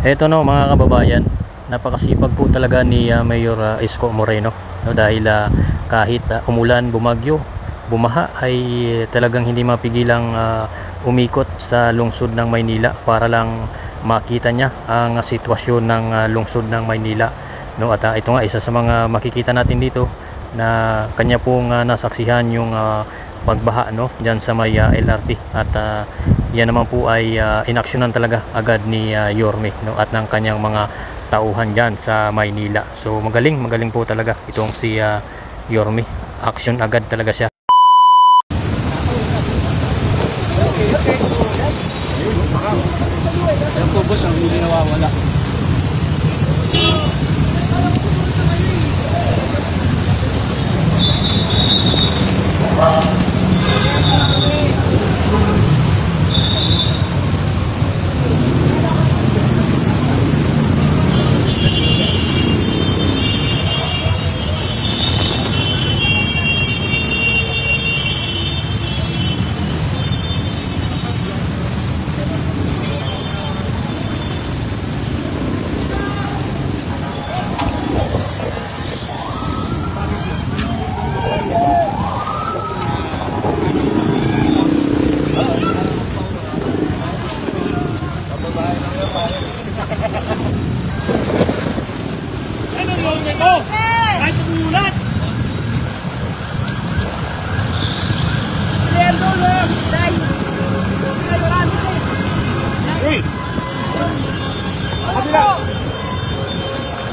Eto no mga kababayan, napakasipag po talaga ni Mayor Isko Moreno, no, dahil kahit umulan, bumagyo, bumaha ay talagang hindi mapigilang umikot sa lungsod ng Maynila para lang makita niya ang sitwasyon ng lungsod ng Maynila, no. At ito nga isa sa mga makikita natin dito na kanya pong nasaksihan yung pagbaha, no, diyan sa may LRT. At yan naman po ay inaksyonan talaga agad ni Yorme, no, at ng kanyang mga tauhan dyan sa Maynila. So magaling po talaga itong si Yorme. Action agad talaga siya. Yung tubos ang hindi nawawala.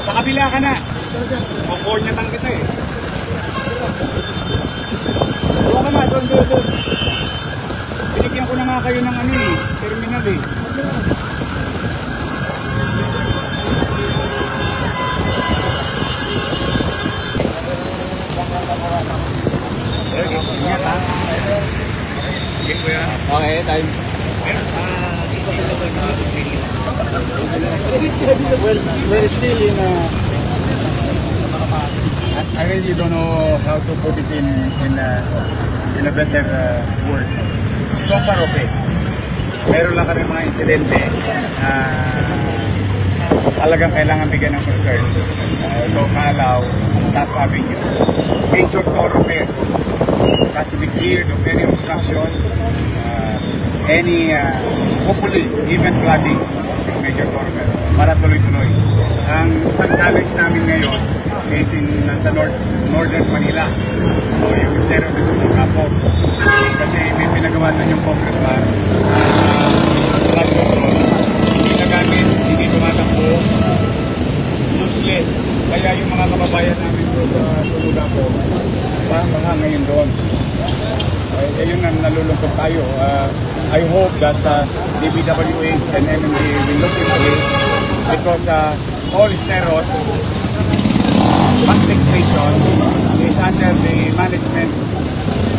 Sa kabila ka na. Kukunyatan kita eh. Doon ka na, doon. Binigyan ko na nga kayo ng terminal eh. Okay, time. Well, we're still in I really don't know how to put it in a better word. So far okay. Meron lang kami mga insidente talagang kailangan bigyan ng concern. Ito, Calao, Top Avenue. Major thoroughfares has to be cleared of any obstruction, hopefully, even flooding ng major thoroughfare para tuloy-tuloy. Ang isang challenge namin ngayon is nasa northern Manila, o yung Estero de Sumungapo. Kasi may pinagawa na yung congressman, flood control, hindi nagamit, hindi tumatakbo, useless. Kaya yung mga kababayan namin po sa Sumungapo, baka ngayon doon. Ayun na nalulungkot tayo. I hope that DPWH and MMD will look into this because all Esteros pumping station is under the management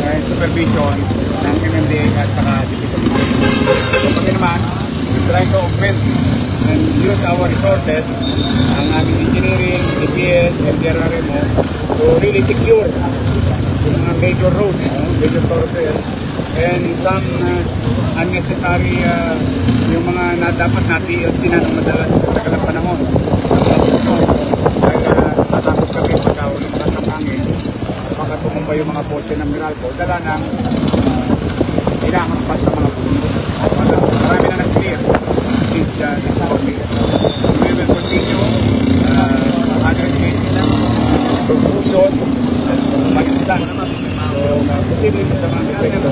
and supervision ng MMDA at saka DPWH. So kami naman, we try to augment and use our resources, ang aming engineering, DPS, and DRRMO to really secure yung mga major roads, major thoroughfares, and some unnecessary yung mga dapat na TLC na ng madalang panahon. Dahil natakot kami pagka lumakas ang hangin, baka tumumba yung mga poste ng Meralco, dala ng hinahampas sa mga puno. Marami na nag-clear since this morning. We will continue addressing conclusion at mag-isa. So, posibleng sa mga epekto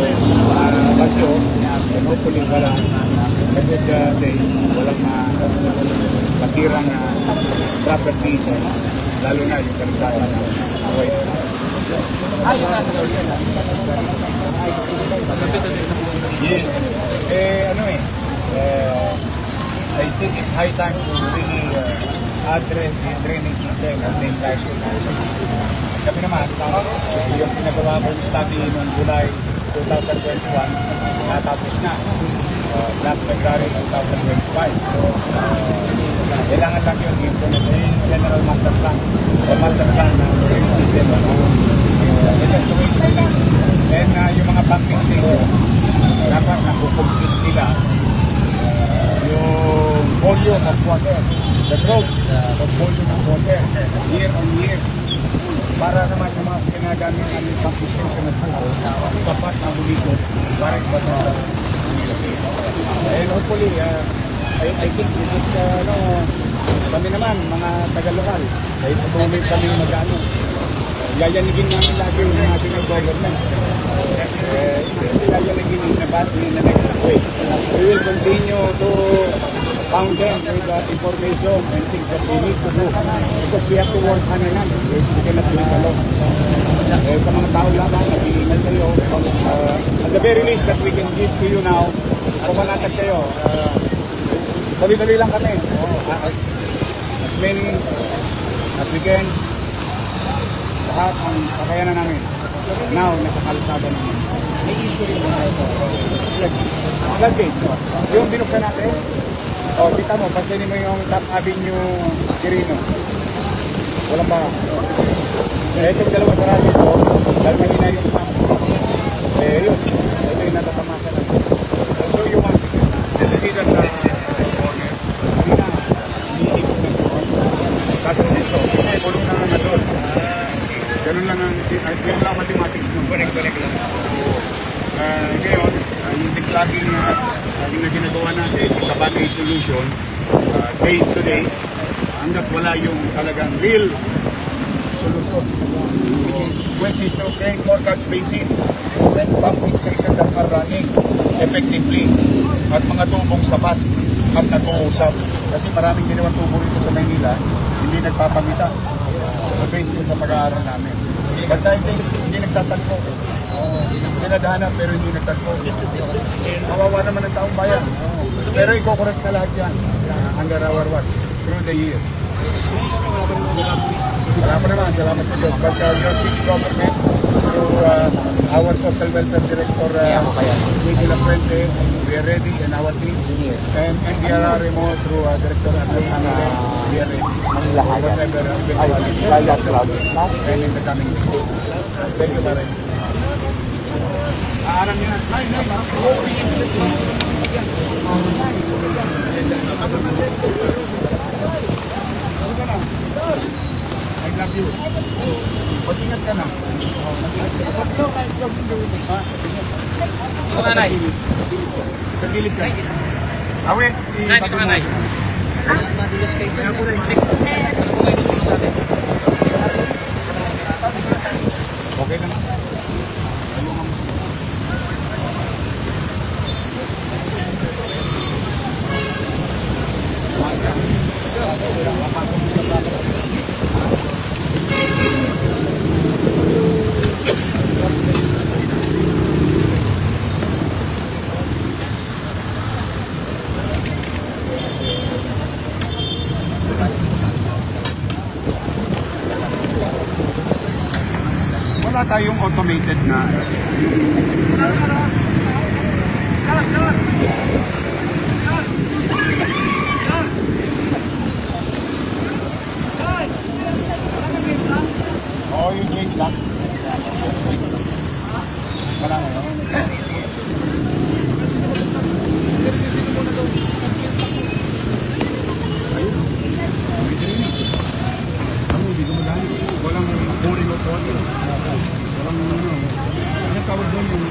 bagyo, and hopefully walang masirang properties, lalo na yung kaligtasan ng buhay. Yes. I think it's high time to really address the drainage system of the entire city. Kami naman, yung pinagawa ko yung study noong July 2021, natapos na. Last February 2025. So, kailangan lang yung implement general master plan ng drainage system. And that's the way to do it. And yung mga pumping station, dapat nakukomplete nila yung volume of water, the growth of volume of water year on year. Para naman yung mga ginagamit namin pump station at buho, sapat na bulikot para ibata sa and hopefully, I think it is, kami naman, mga taga-lokal, kahit patuloy kami mag-ano, yayanigin namin lagi yung national government. Hindi yayanigin in a negative way. We will continue to pound them with information and things that we need to do because we have to work hand in hand. We cannot do it alone. Sa mga tao lamang, nag-iingal kayo. At the very least that we can give to you now, is pumanatag kayo. Dali-dali lang kami. As many as we can. Lahat ang kakayanan namin. Now, nasa kalsada namin. Floodgates. Yung binuksan natin, kita mo, pansinin mo yung Top Avenue Quirino. Walang ba? Itong dalawang sarado ito, dahil mahina yung pump. Yun. Ito yung natatamasa lang. I'll show you one thing. Did you see that corner? Kanina, niikot na ito. Kaso dito, kasi bulong na nga doon. Ganun lang ang, ganun lang mathematics nung connect lang. Ngayon, yung declogging na ginagawa natin sa band-aid solution, day to day, hanggat wala yung talagang real solution, which is to create more catch basin and pumping station that are running effectively at mga tubong sapat at nag-uusap. Kasi maraming ginawang tubo rito sa Maynila, hindi nagpapamita. Based sa pag-aaral namin. But I think hindi nagtatagpo. Dinadahanap pero hindi nagtatagpo. Kawawa naman ang taong bayan. Pero i-correct na lahat yan under our watch through the years. Salamat naman. Salamat sa Diyos. But your city government through our social welfare director Miguel Lafuente, we are ready and our team and NDRRMO through Director Andres Angeles, we are ready. Whatever and in the coming days. Thank you very much. Aram niya. I love you. Pag-ingat ka na. Sa gilid ka. Awit. Nay, dito ka, Nay. Madulas kayo. Kaya po na yung okay lang. Wala tayong automated na yung drain block. Wala ngayon. Ayun. Hindi ko madali. Walang pouring of water. Walang anong tawag doon yung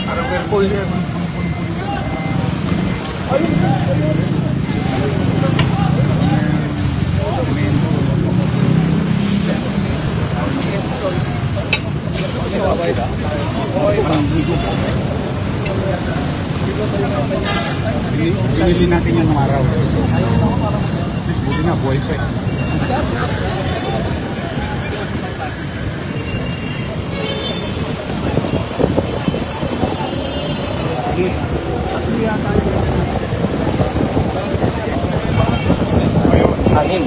parang whirlpool yan. Binili natin yan ng araw. At least buti na, buhay pa eh. Hangin.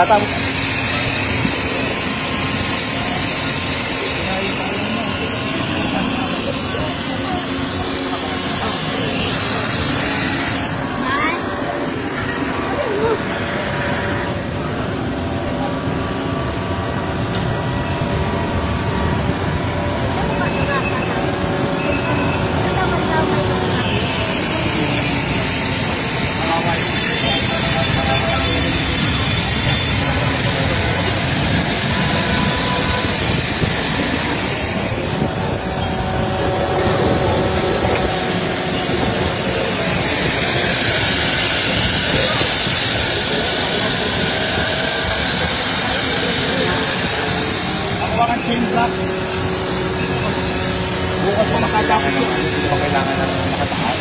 yata. Bukas pa makatapos yun. Hindi pa kailangan na nakataas.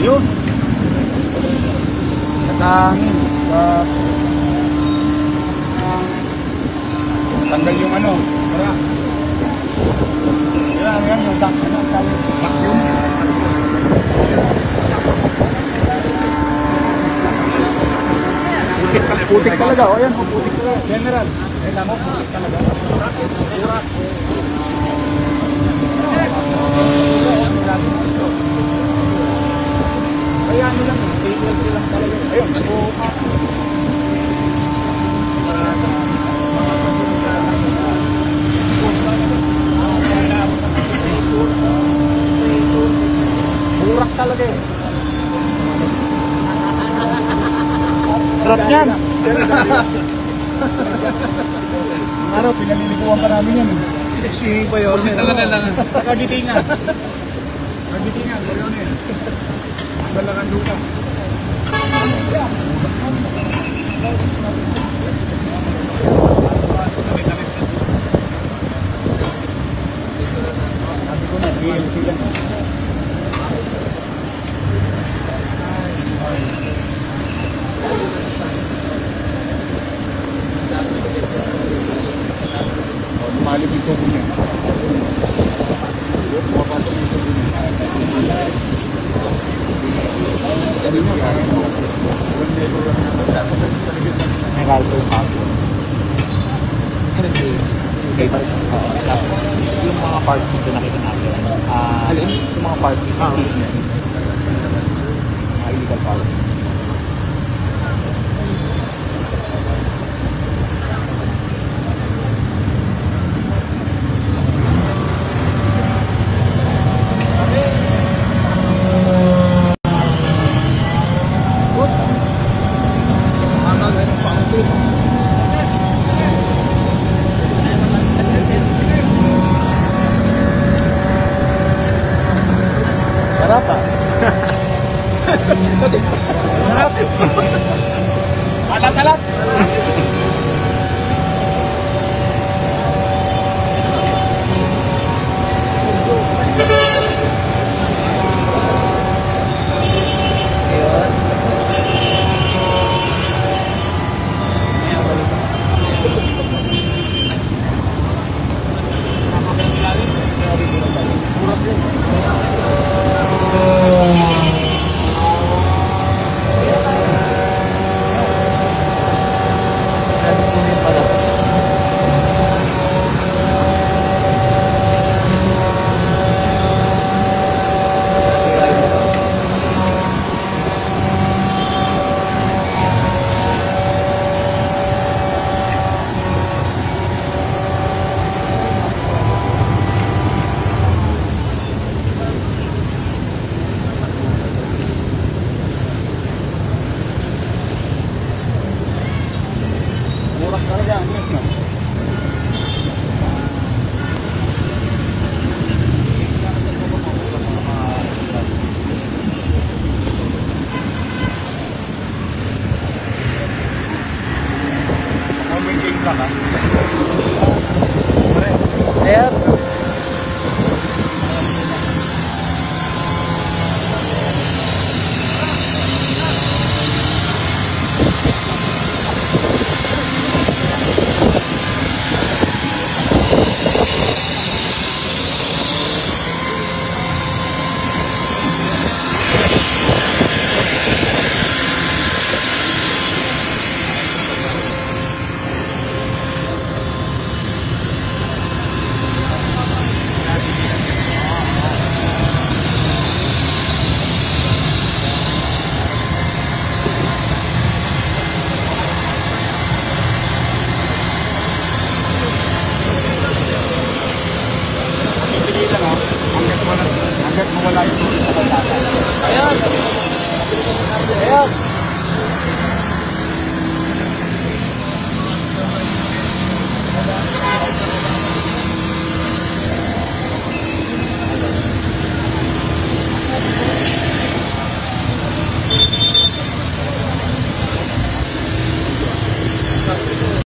Yun. Natangin sa tanggal yung ano. Tara. Yan yung sak ano, vacuum. Putik talaga. O yan, putik talaga. General. Kailan mo, putik talaga. Urak. Kaya ano lang, table silang talaga. Ayun, so mga pasinisahan sa urak talaga eh. Sarap yan! Araw, pinalilikuhan pa namin yan. Swimming pa yun. Talaga lang. Sa Kagitingan. Kagitingan, gano'n eh. Balangan lupa. Sabi ko na, DLC lang. Lumalim yung tubo niya. Mapasok yung tubo niya. May kalto yung hapon. Yung mga part dito nakita natin. Yung mga part dito. Mga illegal part. Sarap ah. Sarap! Alat-alat! Murah talaga ang price, no? May change lang, ha? There.